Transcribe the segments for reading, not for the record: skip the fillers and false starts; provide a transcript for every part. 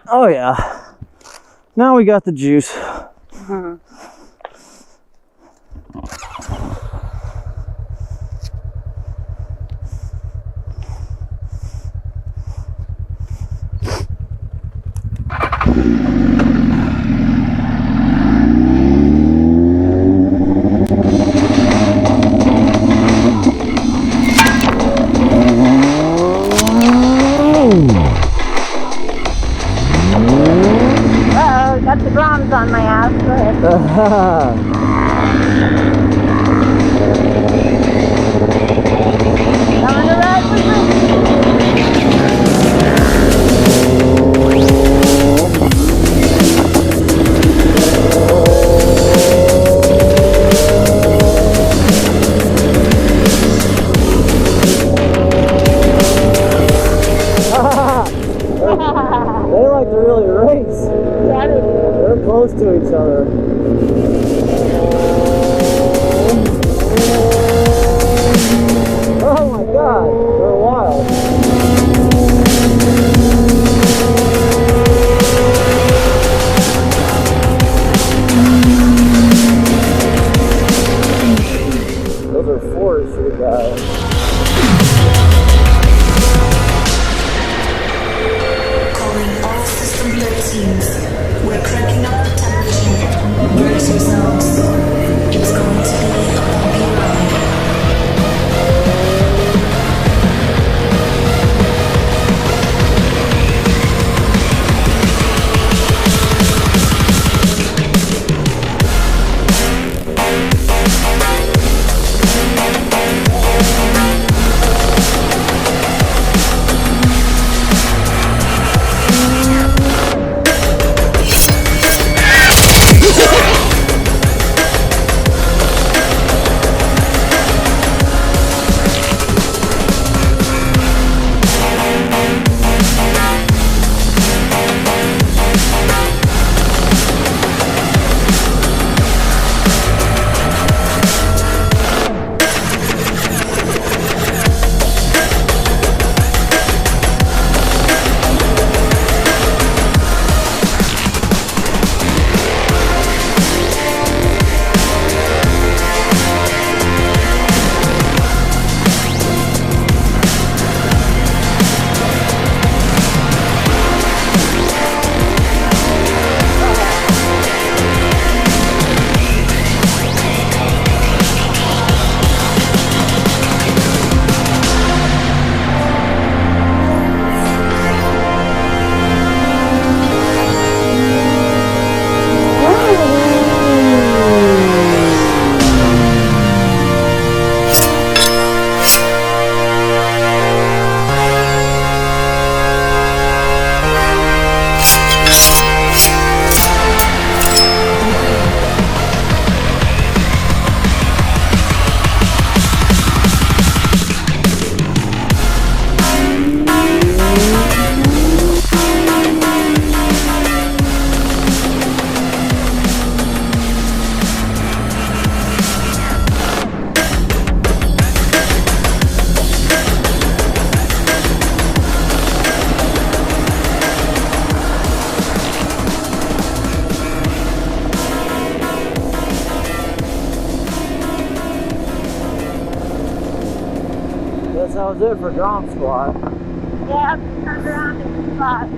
Oh yeah. Now we got the juice. Got the Groms on my ass. Go ahead. Coming to ride with me. They like to really race. Yeah, they do. They're close to each other. Oh my god, they're wild. Those are forestry guys. We're cranking up the temperature. Brace yourselves. It's going to be a bumpy ride. That was it for Grom Squad. Yeah, turned around in the spot.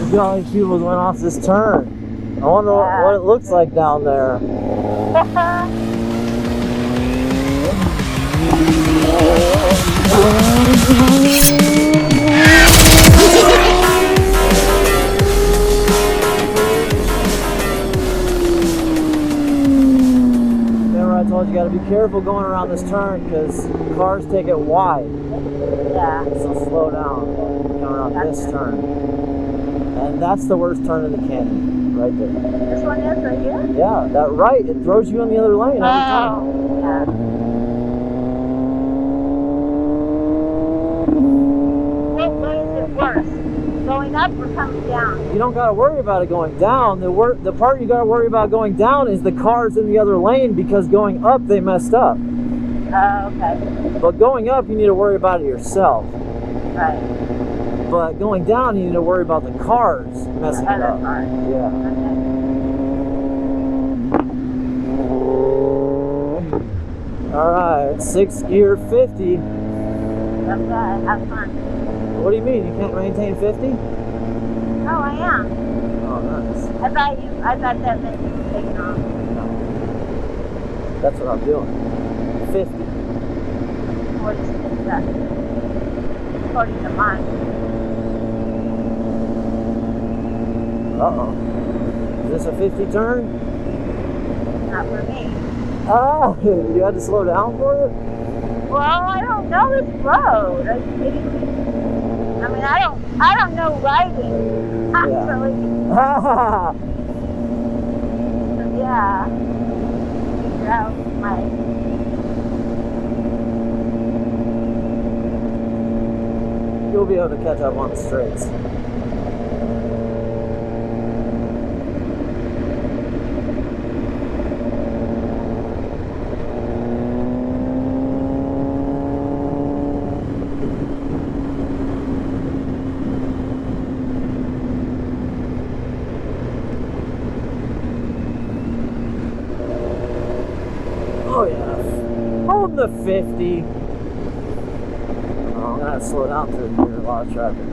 Look at all these people going off this turn. I wonder what it looks like down there. Remember I told you gotta be careful going around this turn because cars take it wide. Yeah. So slow down going around this turn. And that's the worst turn in the canyon, right there. This one is right here? Yeah, that right, it throws you in the other lane every time. Oh, yeah. What way is it worse? Going up or coming down? You don't got to worry about it going down. The part you got to worry about going down is the cars in the other lane because going up they messed up. Oh, okay. But going up you need to worry about it yourself. Right. But going down you need to worry about the cars messing it up. Cars. Yeah. Okay. All right, 6th gear 50. Okay, have fun. What do you mean? You can't maintain 50? Oh, I am. Oh, nice. I thought that meant you were taking off. No. That's what I'm doing. 50. 46, according to mine. Uh-oh. Is this a 50 turn? Not for me. Ah, you had to slow down for it? Well, I don't know this road. Are you kidding me? I mean, I don't know riding, actually. Yeah. So, yeah. Figure out my... You'll be able to catch up on the straights. Oh yeah, hold the 50. Oh, I'm gonna have to slow down to a lot of traffic.